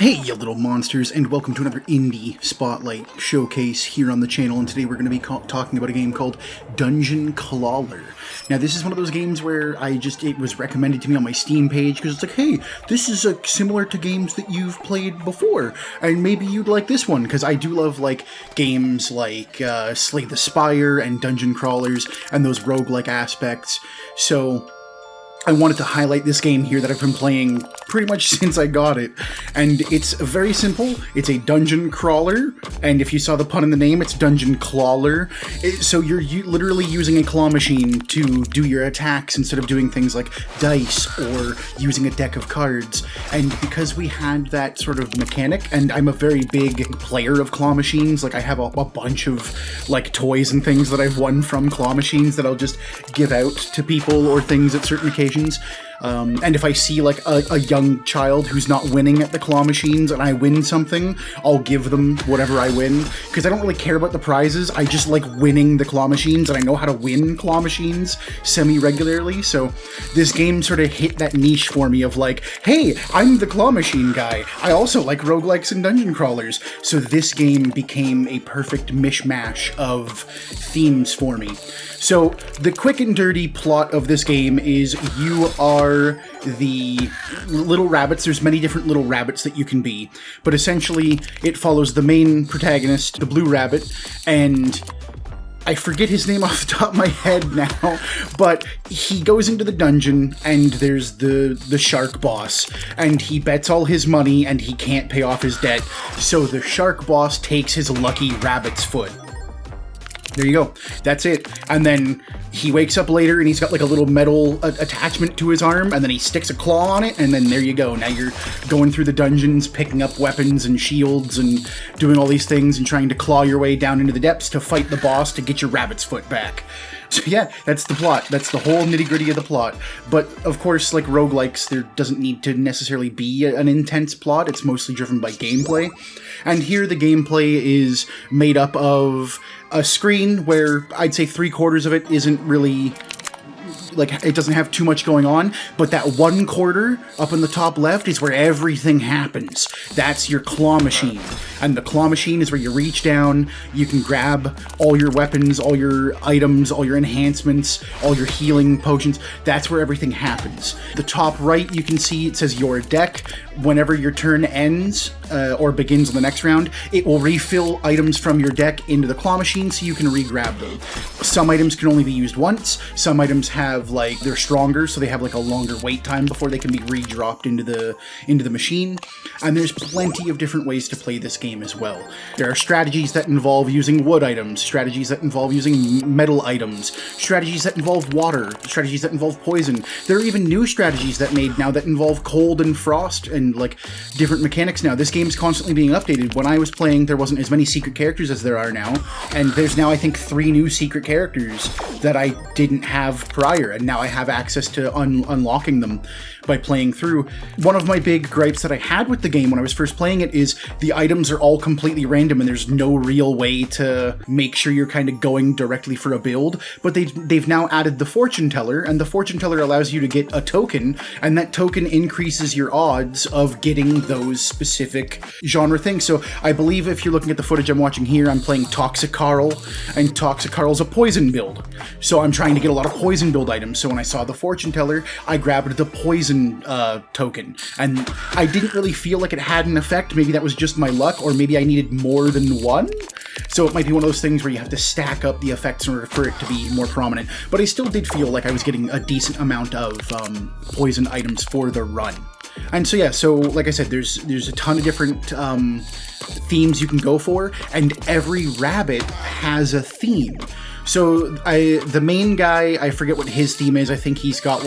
Hey, you little monsters, and welcome to another Indie Spotlight Showcase here on the channel, and today we're going to be talking about a game called Dungeon Clawler. Now, this is one of those games where it was recommended to me on my Steam page, because it's like, hey, this is similar to games that you've played before, and maybe you'd like this one, because I do love, games like Slay the Spire and Dungeon Crawlers, and those roguelike aspects, so I wanted to highlight this game here that I've been playing pretty much since I got it. And it's very simple. It's a dungeon crawler, and if you saw the pun in the name, it's Dungeon Clawler. So you're literally using a claw machine to do your attacks instead of doing things like dice or using a deck of cards. And because we had that sort of mechanic, and I'm a very big player of claw machines, I have a bunch of toys and things that I've won from claw machines that I'll just give out to people or things at certain occasions. And if I see a young child who's not winning at the claw machines and I win something, I'll give them whatever I win, because I don't really care about the prizes. I just like winning the claw machines, and I know how to win claw machines semi-regularly, so this game sort of hit that niche for me of hey, I'm the claw machine guy. I also like roguelikes and dungeon crawlers, so this game became a perfect mishmash of themes for me. So the quick and dirty plot of this game is you are the little rabbits. There's many different little rabbits that you can be, but essentially it follows the main protagonist, the blue rabbit, and I forget his name off the top of my head now, but he goes into the dungeon and there's the shark boss, and he bets all his money and he can't pay off his debt, so the shark boss takes his lucky rabbit's foot. There you go. That's it. And then he wakes up later and he's got a little metal attachment to his arm, and then he sticks a claw on it, and then there you go. Now you're going through the dungeons, picking up weapons and shields and doing all these things and trying to claw your way down into the depths to fight the boss to get your rabbit's foot back. So yeah, that's the plot. That's the whole nitty-gritty of the plot. But of course, like roguelikes, there doesn't need to necessarily be an intense plot. It's mostly driven by gameplay. And here the gameplay is made up of a screen where I'd say 3/4 of it isn't really, it doesn't have too much going on, but that 1/4 up in the top left is where everything happens. That's your claw machine. And the claw machine is where you reach down, you can grab all your weapons, all your items, all your enhancements, all your healing potions. That's where everything happens. The top right, you can see it says your deck. Whenever your turn ends or begins on the next round, it will refill items from your deck into the claw machine so you can re-grab them. Some items can only be used once. Some items have they're stronger, so they have a longer wait time before they can be re-dropped into the machine. And there's plenty of different ways to play this game as well. There are strategies that involve using wood items, strategies that involve using metal items, strategies that involve water, strategies that involve poison. There are even new strategies that involve cold and frost and different mechanics now. This game's constantly being updated. When I was playing, there wasn't as many secret characters as there are now, and there's now I think 3 new secret characters that I didn't have prior, and now I have access to unlocking them by playing through. One of my big gripes that I had with the game when I was first playing it is the items are all completely random and there's no real way to make sure you're kind of going directly for a build, but they've now added the fortune teller, and the fortune teller allows you to get a token, and that token increases your odds of getting those specific genre things. So I believe if you're looking at the footage I'm watching here, I'm playing Toxic Carl, and Toxic Carl's a poison build. So I'm trying to get a lot of poison build items. So when I saw the fortune teller, I grabbed the poison token, and I didn't really feel like it had an effect. Maybe that was just my luck, or maybe I needed more than one. So it might be one of those things where you have to stack up the effects in order for it to be more prominent. But I still did feel like I was getting a decent amount of poison items for the run. And so yeah, so like I said, there's a ton of different themes you can go for, and every rabbit has a theme. So the main guy, I forget what his theme is. I think he's got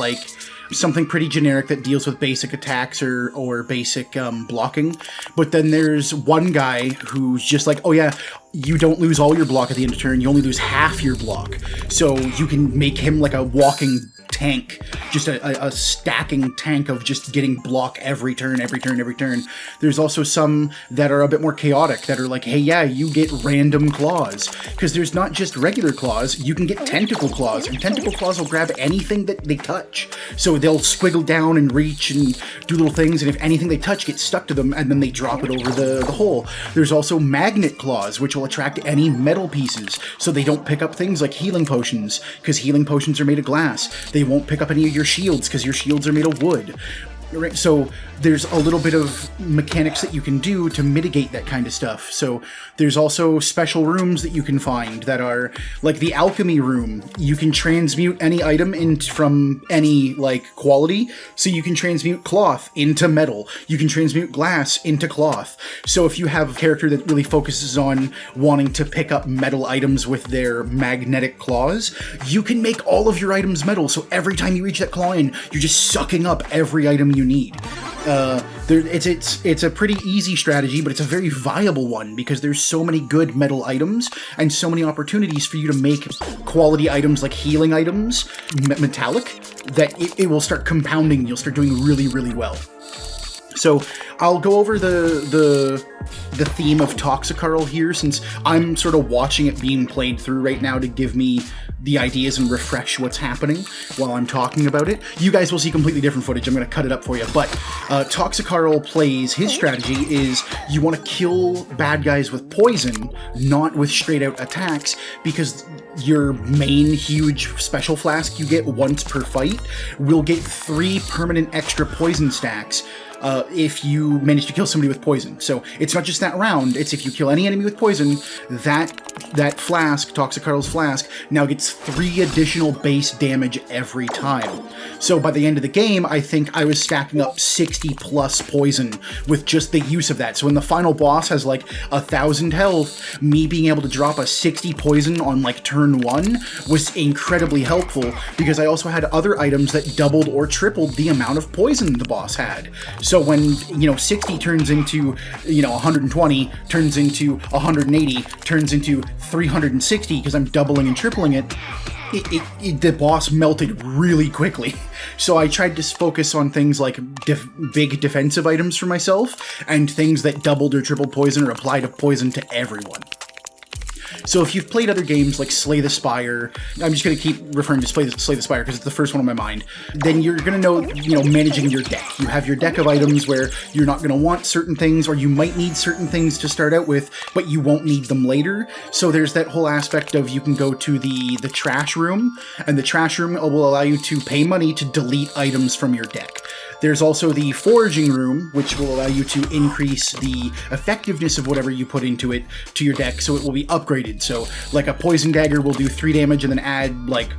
something pretty generic that deals with basic attacks or basic blocking. But then there's one guy who's just oh yeah, you don't lose all your block at the end of turn, you only lose half your block. So you can make him a walking tank, just a stacking tank of just getting block every turn, every turn, every turn. There's also some that are a bit more chaotic, that are like, hey, yeah, you get random claws, because there's not just regular claws, you can get tentacle claws, and tentacle claws will grab anything that they touch. So they'll squiggle down and reach and do little things, and if anything they touch gets stuck to them, and then they drop it over the hole. There's also magnet claws, which will attract any metal pieces, so they don't pick up things like healing potions, because healing potions are made of glass. They won't pick up any of your shields, because your shields are made of wood. So there's a little bit of mechanics that you can do to mitigate that kind of stuff. So there's also special rooms that you can find that are like the alchemy room. You can transmute any item from any like quality. So you can transmute cloth into metal. You can transmute glass into cloth. So if you have a character that really focuses on wanting to pick up metal items with their magnetic claws, you can make all of your items metal. So every time you reach that claw in, you're just sucking up every item you need. It's a pretty easy strategy, but it's a very viable one because there's so many good metal items and so many opportunities for you to make quality items like healing items metallic that it will start compounding. You'll start doing really, really well. So I'll go over the theme of Toxicarl here, since I'm sort of watching it being played through right now to give me the ideas and refresh what's happening while I'm talking about it. You guys will see completely different footage. I'm going to cut it up for you. But Toxicarl plays, his strategy is you want to kill bad guys with poison, not with straight out attacks, because your main huge special flask you get once per fight will get 3 permanent extra poison stacks if you manage to kill somebody with poison. So it's not just that round, it's if you kill any enemy with poison, that flask, Toxicarl's flask, now gets 3 additional base damage every time. So by the end of the game, I think I was stacking up 60 plus poison with just the use of that. So when the final boss has like 1,000 health, me being able to drop a 60 poison on like turn 1 was incredibly helpful, because I also had other items that doubled or tripled the amount of poison the boss had. So when, 60 turns into, 120, turns into 180, turns into 360, because I'm doubling and tripling it, the boss melted really quickly. So I tried to focus on things like big defensive items for myself, and things that doubled or tripled poison or applied a poison to everyone. So if you've played other games like Slay the Spire, I'm just going to keep referring to Slay the Spire because it's the first one on my mind, then you're going to know, managing your deck. You have your deck of items where you're not going to want certain things, or you might need certain things to start out with, but you won't need them later. So there's that whole aspect of you can go to the trash room, and the trash room will allow you to pay money to delete items from your deck. There's also the foraging room, which will allow you to increase the effectiveness of whatever you put into it to your deck, so it will be upgraded. So like a poison dagger will do 3 damage and then add like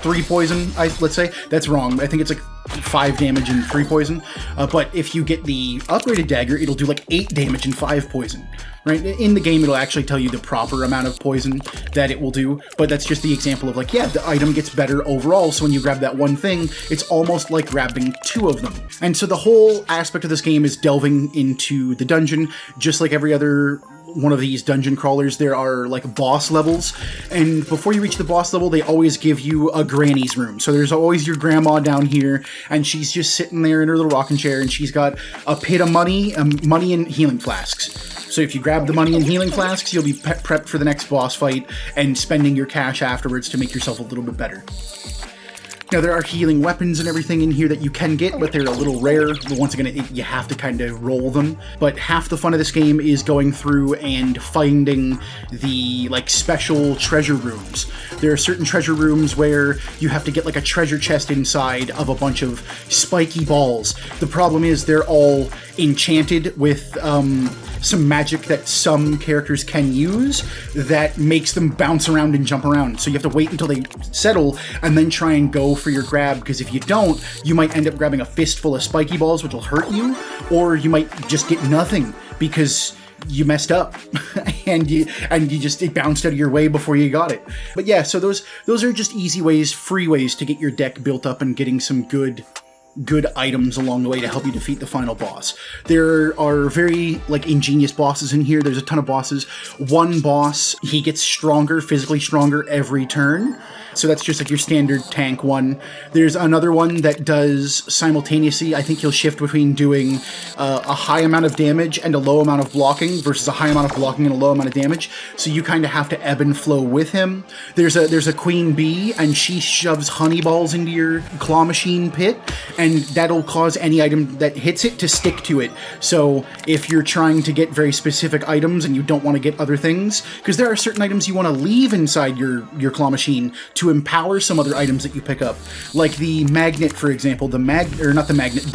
3 poison, let's say. That's wrong. I think it's like 5 damage and 3 poison. But if you get the upgraded dagger, it'll do like 8 damage and 5 poison. Right? In the game, it'll actually tell you the proper amount of poison that it will do, but that's just the example of like, yeah, the item gets better overall, so when you grab that one thing, it's almost like grabbing 2 of them. And so the whole aspect of this game is delving into the dungeon, just like every other one of these dungeon crawlers. There are like boss levels, and before you reach the boss level, they always give you a granny's room. So there's always your grandma down here, and she's just sitting there in her little rocking chair, and she's got a pit of money and healing flasks. So if you grab the money and healing flasks, you'll be prepped for the next boss fight and spending your cash afterwards to make yourself a little bit better. Now, there are healing weapons and everything in here that you can get, but they're a little rare. Once again, you have to kind of roll them. But half the fun of this game is going through and finding the, special treasure rooms. There are certain treasure rooms where you have to get, a treasure chest inside of a bunch of spiky balls. The problem is they're all enchanted with, some magic that some characters can use that makes them bounce around and jump around. So you have to wait until they settle and then try and go for your grab, because if you don't, you might end up grabbing a fistful of spiky balls, which will hurt you, or you might just get nothing because you messed up and it bounced out of your way before you got it. But yeah, so those are just easy ways, free ways to get your deck built up and getting some good items along the way to help you defeat the final boss. There are very ingenious bosses in here. There's a ton of bosses. One boss, he gets stronger, physically stronger every turn, So that's just like your standard tank one. There's another one that does simultaneously. I think you'll shift between doing a high amount of damage and a low amount of blocking versus a high amount of blocking and a low amount of damage. So you kind of have to ebb and flow with him. There's a queen bee, and she shoves honey balls into your claw machine pit, and that'll cause any item that hits it to stick to it. So if you're trying to get very specific items and you don't want to get other things, because there are certain items you want to leave inside your claw machine to empower some other items that you pick up, like the magnet, for example. The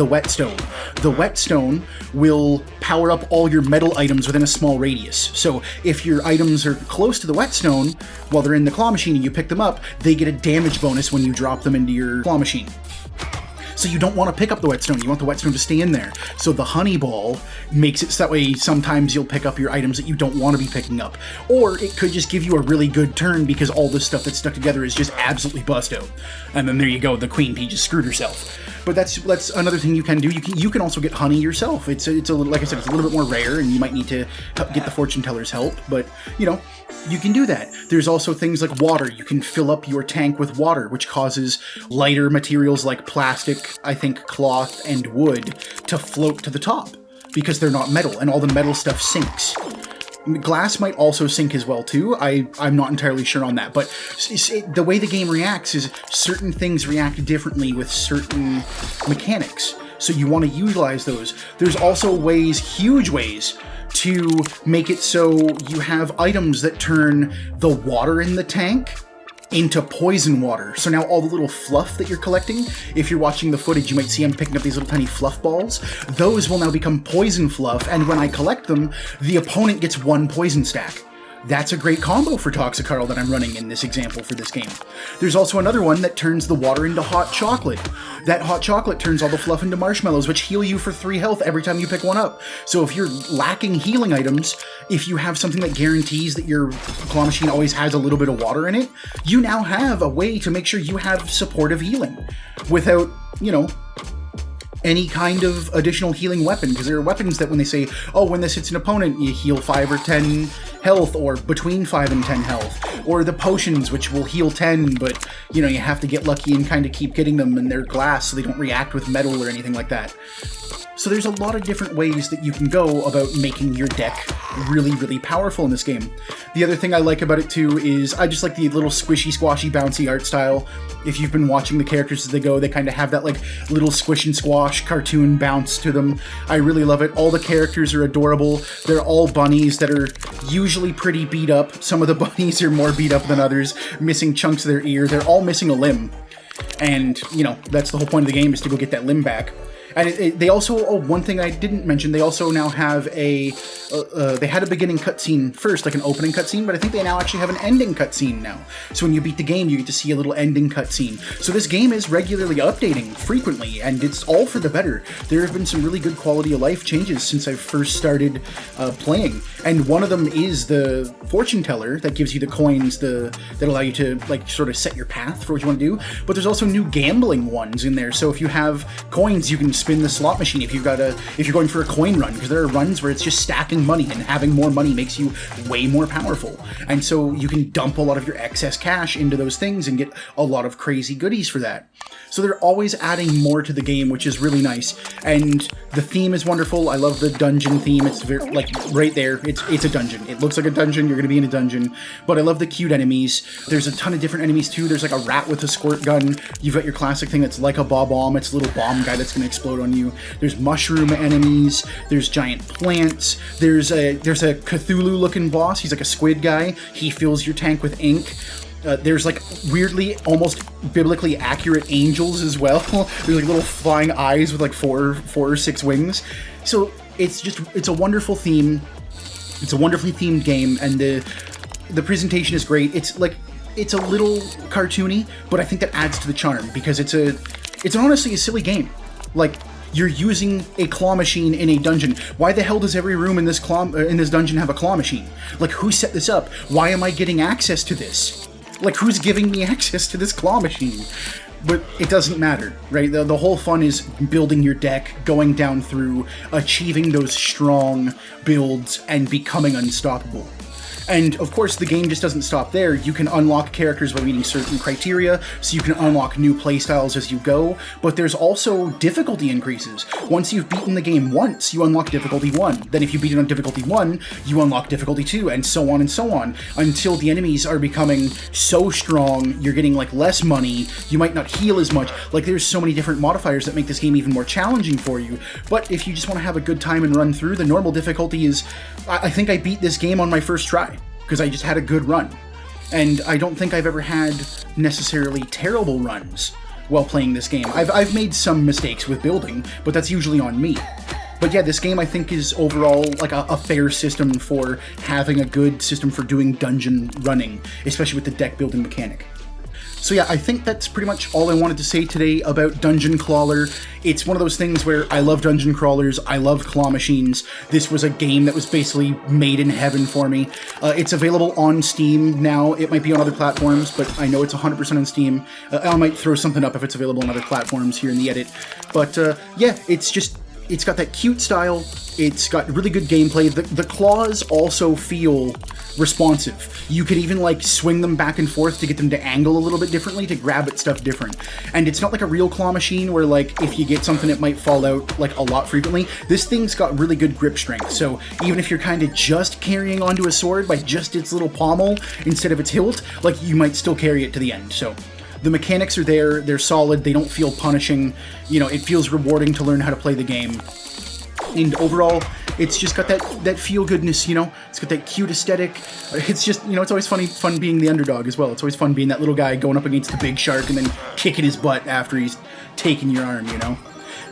whetstone. The whetstone will power up all your metal items within a small radius. So if your items are close to the whetstone while they're in the claw machine and you pick them up, they get a damage bonus when you drop them into your claw machine. So you don't want to pick up the whetstone, you want the whetstone to stay in there. So the honey ball makes it so that way sometimes you'll pick up your items that you don't want to be picking up. Or it could just give you a really good turn because all this stuff that's stuck together is just absolutely busto. And then there you go, the queen bee just screwed herself. But that's another thing you can do. You can also get honey yourself. It's a like I said, it's a little bit more rare, and you might need to get the fortune teller's help. But you can do that. There's also things like water. You can fill up your tank with water, which causes lighter materials like plastic, I think cloth, and wood to float to the top because they're not metal, and all the metal stuff sinks. Glass might also sink as well too. I'm not entirely sure on that, but the way the game reacts is certain things react differently with certain mechanics. So you want to utilize those. There's also ways, huge ways, to make it so you have items that turn the water in the tank into poison water. So now all the little fluff that you're collecting, if you're watching the footage, you might see I'm picking up these little tiny fluff balls. Those will now become poison fluff, and when I collect them, the opponent gets 1 poison stack. That's a great combo for Toxicarl that I'm running in this example for this game. There's also another one that turns the water into hot chocolate. That hot chocolate turns all the fluff into marshmallows, which heal you for 3 health every time you pick one up. So if you're lacking healing items, if you have something that guarantees that your claw machine always has a little bit of water in it, you now have a way to make sure you have supportive healing without, any kind of additional healing weapon, because there are weapons that when they say, oh, when this hits an opponent, you heal 5 or 10 health, or between 5 and 10 health, or the potions, which will heal 10, but, you have to get lucky and kind of keep getting them, and they're glass, so they don't react with metal or anything like that. So there's a lot of different ways that you can go about making your deck really, really powerful in this game. The other thing I like about it too is I just like the little squishy, squashy, bouncy art style. If you've been watching the characters as they go, they kind of have that like little squish and squash cartoon bounce to them. I really love it. All the characters are adorable. They're all bunnies that are usually pretty beat up. Some of the bunnies are more beat up than others, missing chunks of their ear. They're all missing a limb. And, that's the whole point of the game, is to go get that limb back. And they also, one thing I didn't mention, they also now have they had a beginning cutscene first, like an opening cutscene, but I think they now actually have an ending cutscene now. So when you beat the game, you get to see a little ending cutscene. So this game is regularly updating frequently, and it's all for the better. There have been some really good quality of life changes since I first started playing, and one of them is the fortune teller that gives you the coins that allow you to sort of set your path for what you want to do. But there's also new gambling ones in there. So if you have coins, you can spin the slot machine if you're going for a coin run, because there are runs where it's just stacking money, and having more money makes you way more powerful. And so you can dump a lot of your excess cash into those things and get a lot of crazy goodies for that. So they're always adding more to the game, which is really nice. And the theme is wonderful. I love the dungeon theme. It's very, right there. It's a dungeon. It looks like a dungeon. You're going to be in a dungeon. But I love the cute enemies. There's a ton of different enemies too. There's like a rat with a squirt gun. You've got your classic thing that's like a bomb. It's a little bomb guy that's going to explode on you. There's mushroom enemies. There's giant plants. There's a Cthulhu looking boss. He's like a squid guy. He fills your tank with ink. There's like weirdly, almost biblically accurate angels as well. There's like little flying eyes with like four or 6 wings. So it's a wonderful theme. It's a wonderfully themed game, and the presentation is great. It's a little cartoony, but I think that adds to the charm, because it's honestly a silly game. You're using a claw machine in a dungeon. Why the hell does every room in this dungeon have a claw machine? Who set this up? Why am I getting access to this? Who's giving me access to this claw machine? But it doesn't matter, right? The whole fun is building your deck, going down through, achieving those strong builds, and becoming unstoppable. And of course, the game just doesn't stop there. You can unlock characters by meeting certain criteria, so you can unlock new playstyles as you go, but there's also difficulty increases. Once you've beaten the game once, you unlock difficulty 1. Then if you beat it on difficulty 1, you unlock difficulty 2, and so on, until the enemies are becoming so strong, you're getting like less money, you might not heal as much. Like, there's so many different modifiers that make this game even more challenging for you. But if you just want to have a good time and run through, the normal difficulty is, I think I beat this game on my first try, because I just had a good run. And I don't think I've ever had necessarily terrible runs while playing this game. I've made some mistakes with building, but that's usually on me. But yeah, this game I think is overall like a fair system for having a good system for doing dungeon running, especially with the deck building mechanic. So yeah, I think that's pretty much all I wanted to say today about Dungeon Clawler. It's one of those things where I love dungeon crawlers, I love claw machines. This was a game that was basically made in heaven for me. It's available on Steam now. It might be on other platforms, but I know it's 100% on Steam. I might throw something up if it's available on other platforms here in the edit. But yeah, it's got that cute style, it's got really good gameplay. The claws also feel responsive. You could even like swing them back and forth to get them to angle a little bit differently to grab at stuff different. And it's not like a real claw machine where like if you get something it might fall out like a lot frequently. This thing's got really good grip strength, so even if you're kind of just carrying onto a sword by just its little pommel instead of its hilt, like you might still carry it to the end. So the mechanics are there, they're solid, they don't feel punishing, you know, it feels rewarding to learn how to play the game. And overall, it's just got that feel-goodness, you know? It's got that cute aesthetic. It's just, you know, it's always fun being the underdog as well. It's always fun being that little guy going up against the big shark and then kicking his butt after he's taken your arm, you know?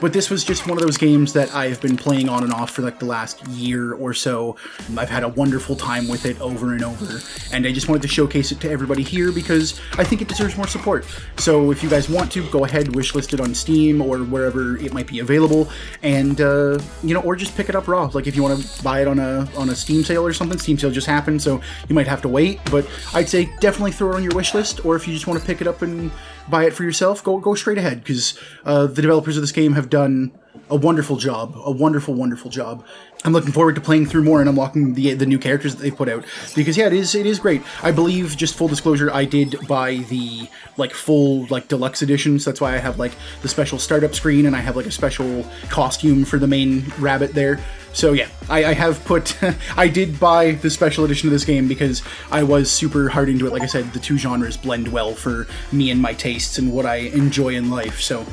But this was just one of those games that I've been playing on and off for like the last year or so. I've had a wonderful time with it over and over, and I just wanted to showcase it to everybody here because I think it deserves more support. So if you guys want to, go ahead, wishlist it on Steam or wherever it might be available, and you know, or just pick it up raw. Like if you want to buy it on a Steam sale or something, Steam sale just happened, so you might have to wait. But I'd say definitely throw it on your wishlist, or if you just want to pick it up and buy it for yourself, go straight ahead, because the developers of this game have done a wonderful job, a wonderful job. I'm looking forward to playing through more and unlocking the new characters that they've put out, because yeah, it is great. I believe, just full disclosure, I did buy the like full like deluxe edition, so that's why I have like the special startup screen and I have like a special costume for the main rabbit there. So yeah, I have put, I did buy the special edition of this game because I was super hard into it. Like I said, the two genres blend well for me and my tastes and what I enjoy in life, so.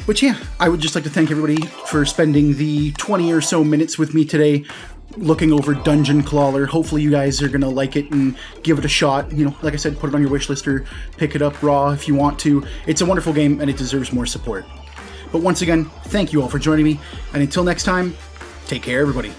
But yeah, I would just like to thank everybody for spending the 20 or so minutes with me today looking over Dungeon Clawler. Hopefully you guys are going to like it and give it a shot. You know, like I said, put it on your wish list or pick it up raw if you want to. It's a wonderful game and it deserves more support. But once again, thank you all for joining me, and until next time, take care, everybody.